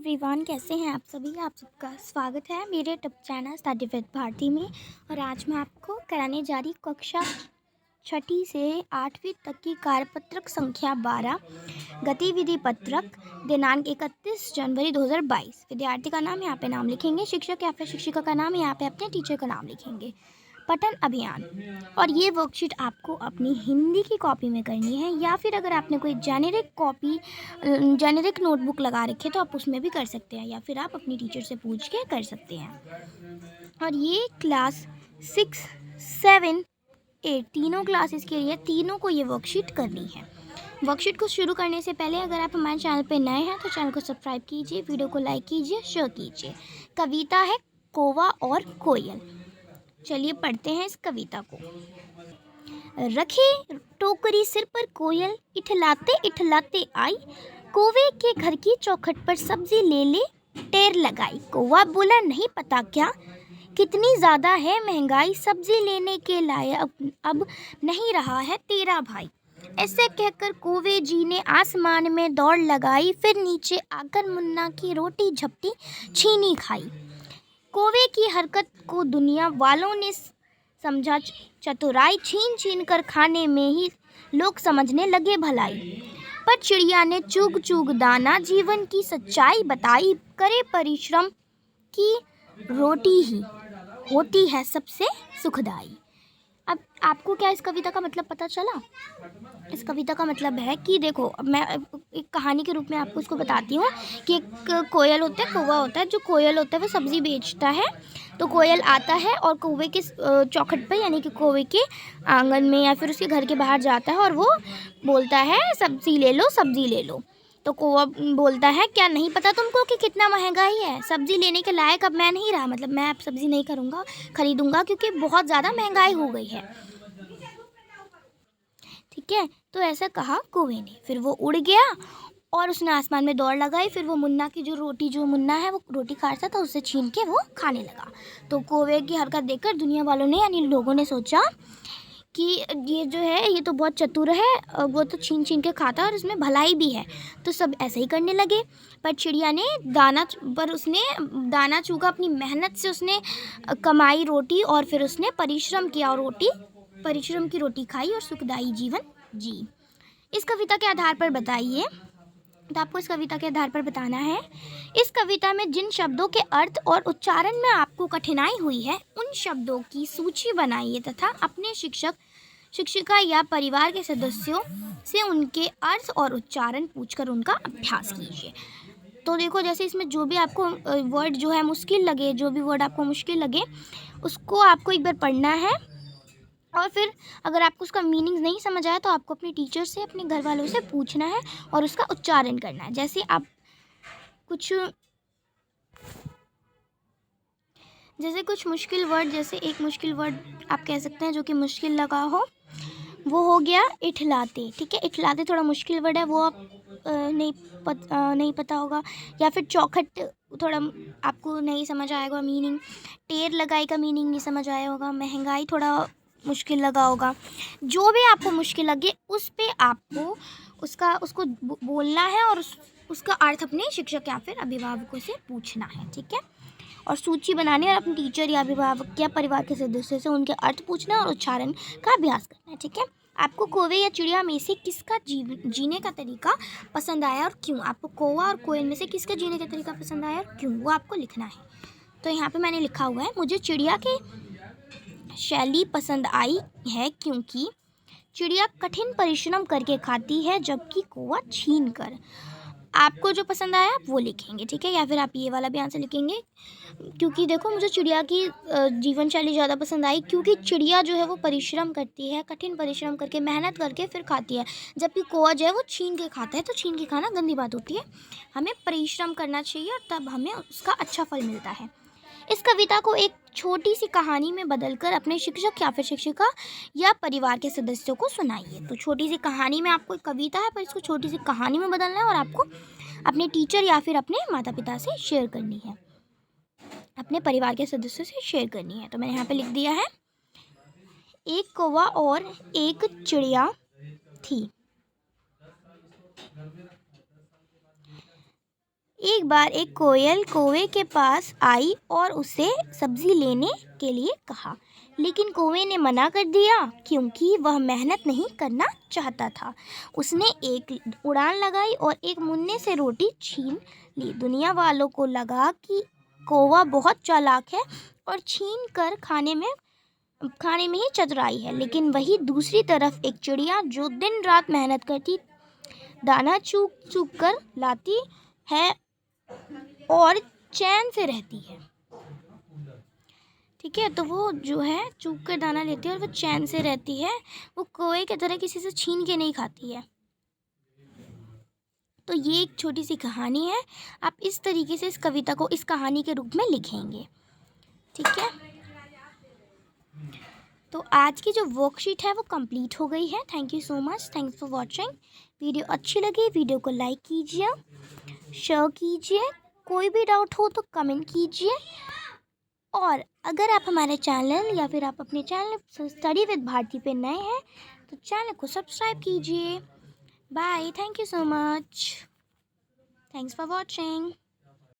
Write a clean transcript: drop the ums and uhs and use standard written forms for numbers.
Everyone, कैसे हैं आप सभी। आप सबका स्वागत है मेरे YouTube channel study with Bharti में। और आज मैं आपको कराने जा रही कक्षा छठी से 8वीं तक की कार्यपत्रक संख्या 12 गतिविधि पत्रक दिनांक 31 जनवरी 2022। विद्यार्थी का नाम यहाँ पे नाम लिखेंगे, शिक्षक या फिर शिक्षिका का नाम यहाँ पे अपने टीचर का नाम लिखेंगे। पठन अभियान, और ये वर्कशीट आपको अपनी हिंदी की कॉपी में करनी है, या फिर अगर आपने कोई जेनेरिक नोटबुक लगा रखे तो आप उसमें भी कर सकते हैं, या फिर आप अपनी टीचर से पूछ के कर सकते हैं। और ये क्लास 6, 7, 8 तीनों क्लासेस के लिए तीनों को ये वर्कशीट करनी है। वर्कशीट को शुरू करने से पहले अगर आप हमारे चैनल पर नए हैं तो चैनल को सब्सक्राइब कीजिए, वीडियो को लाइक कीजिए, शेयर कीजिए। कविता है कौवा और कोयल। चलिए पढ़ते हैं इस कविता को। रखी टोकरी सिर पर कोयल, इठलाते इठलाते आई, कौवे के घर की चौखट पर सब्जी ले ले टेर लगाई। कौवा बोला नहीं पता क्या, कितनी ज़्यादा है महंगाई, सब्जी लेने के लायक अब नहीं रहा है तेरा भाई। ऐसे कहकर कौवे जी ने आसमान में दौड़ लगाई, फिर नीचे आकर मुन्ना की रोटी झपटी छीनी खाई। कौवे की हरकत को दुनिया वालों ने समझा चतुराई, छीन छीन कर खाने में ही लोग समझने लगे भलाई। पर चिड़िया ने चुग चुग दाना जीवन की सच्चाई बताई, करे परिश्रम की रोटी ही होती है सबसे सुखदाई। अब आपको क्या इस कविता का मतलब पता चला? इस कविता का मतलब है कि देखो, अब मैं एक कहानी के रूप में आपको इसको बताती हूँ कि एक कोयल होता है, कौवा होता है। जो कोयल होता है वो सब्ज़ी बेचता है। तो कोयल आता है और कौवे के चौखट पर, यानी कि कौवे के आंगन में या फिर उसके घर के बाहर जाता है और वो बोलता है सब्ज़ी ले लो, सब्ज़ी ले लो। तो कौवा बोलता है क्या नहीं पता तुमको कि कितना महंगाई है, सब्ज़ी लेने के लायक अब मैं नहीं रहा, मतलब मैं अब सब्ज़ी नहीं खरीदूंगा क्योंकि बहुत ज़्यादा महंगाई हो गई है। ठीक है, तो ऐसा कहा कौवे ने। फिर वो उड़ गया और उसने आसमान में दौड़ लगाई। फिर वो मुन्ना की जो मुन्ना है वो रोटी खाता था, उससे छीन के वो खाने लगा। तो कौवे की हरकत देखकर दुनिया वालों ने, यानी लोगों ने सोचा कि ये जो है ये तो बहुत चतुर है, वो तो छीन छीन के खाता है और इसमें भलाई भी है। तो सब ऐसे ही करने लगे। पर चिड़िया ने दाना चुगा, अपनी मेहनत से उसने कमाई रोटी, और फिर उसने परिश्रम किया और परिश्रम की रोटी खाई और सुखदायी जीवन जी। इस कविता के आधार पर बताइए, तो आपको इस कविता के आधार पर बताना है, इस कविता में जिन शब्दों के अर्थ और उच्चारण में आपको कठिनाई हुई है उन शब्दों की सूची बनाइए तथा अपने शिक्षक, शिक्षिका या परिवार के सदस्यों से उनके अर्थ और उच्चारण पूछकर उनका अभ्यास कीजिए। तो देखो, जैसे इसमें जो भी आपको वर्ड जो है मुश्किल लगे, जो भी वर्ड आपको मुश्किल लगे उसको आपको एक बार पढ़ना है, और फिर अगर आपको उसका मीनिंग नहीं समझ आया तो आपको अपने टीचर से, अपने घर वालों से पूछना है और उसका उच्चारण करना है। जैसे कुछ मुश्किल वर्ड, जैसे एक मुश्किल वर्ड आप कह सकते हैं जो कि मुश्किल लगा हो, वो हो गया इठलाते। ठीक है, इठलाते थोड़ा मुश्किल वर्ड है, वो आप नहीं पता होगा। या फिर चौखट थोड़ा आपको नहीं समझ आएगा मीनिंग। टेर लगाई का मीनिंग नहीं समझ आया होगा। महंगाई थोड़ा मुश्किल लगा होगा। जो भी आपको मुश्किल लगे उस पे आपको उसको बोलना है, और उसका अर्थ अपने शिक्षक या फिर अभिभावकों से पूछना है। ठीक है, और सूची बनानी है और अपने टीचर या अभिभावक या परिवार के सदस्य से उनके अर्थ पूछना और उच्चारण का अभ्यास करना है। ठीक है, आपको कौवे या चिड़िया में से किसका जीने का तरीका पसंद आया और क्यों? आपको कौवा और कोयल में से किसका जीने का तरीका पसंद आया और क्यों, वो आपको लिखना है। तो यहाँ पे मैंने लिखा हुआ है, मुझे चिड़िया की शैली पसंद आई है क्योंकि चिड़िया कठिन परिश्रम करके खाती है जबकि कौवा छीन कर। आपको जो पसंद आया आप वो लिखेंगे। ठीक है, या फिर आप ये वाला भी आंसर लिखेंगे, क्योंकि देखो मुझे चिड़िया की जीवन शैली ज़्यादा पसंद आई क्योंकि चिड़िया जो है वो परिश्रम करती है, कठिन परिश्रम करके मेहनत करके फिर खाती है, जबकि कौवा जो है वो छीन के खाता है। तो छीन के खाना गंदी बात होती है, हमें परिश्रम करना चाहिए और तब हमें उसका अच्छा फल मिलता है। इस कविता को एक छोटी सी कहानी में बदलकर अपने शिक्षक या फिर शिक्षिका या परिवार के सदस्यों को सुनाइए। तो छोटी सी कहानी में, आपको एक कविता है पर इसको छोटी सी कहानी में बदलना है और आपको अपने टीचर या फिर अपने माता पिता से शेयर करनी है, अपने परिवार के सदस्यों से शेयर करनी है। तो मैंने यहाँ पे लिख दिया है, एक कौवा और एक चिड़िया थी। एक बार एक कोयल कौवे के पास आई और उसे सब्जी लेने के लिए कहा, लेकिन कौवे ने मना कर दिया क्योंकि वह मेहनत नहीं करना चाहता था। उसने एक उड़ान लगाई और एक मुन्ने से रोटी छीन ली। दुनिया वालों को लगा कि कौवा बहुत चालाक है और छीन कर खाने में ही चतुराई है, लेकिन वही दूसरी तरफ एक चिड़िया जो दिन रात मेहनत करती, दाना चुग चुग कर लाती है और चैन से रहती है। ठीक है, तो वो जो है चुग कर दाना लेती है और वो चैन से रहती है। वो कौवे की तरह किसी से छीन के नहीं खाती है। तो ये एक छोटी सी कहानी है। आप इस तरीके से इस कविता को इस कहानी के रूप में लिखेंगे। ठीक है, तो आज की जो वर्कशीट है वो कंप्लीट हो गई है। Thank you so much, thanks for watching. Video अच्छी लगी वीडियो को लाइक कीजिए, शेयर कीजिए, कोई भी डाउट हो तो कमेंट कीजिए, और अगर आप हमारे चैनल या फिर आप अपने चैनल स्टडी विद भारती पे नए हैं तो चैनल को सब्सक्राइब कीजिए। Bye, thank you so much, thanks for watching.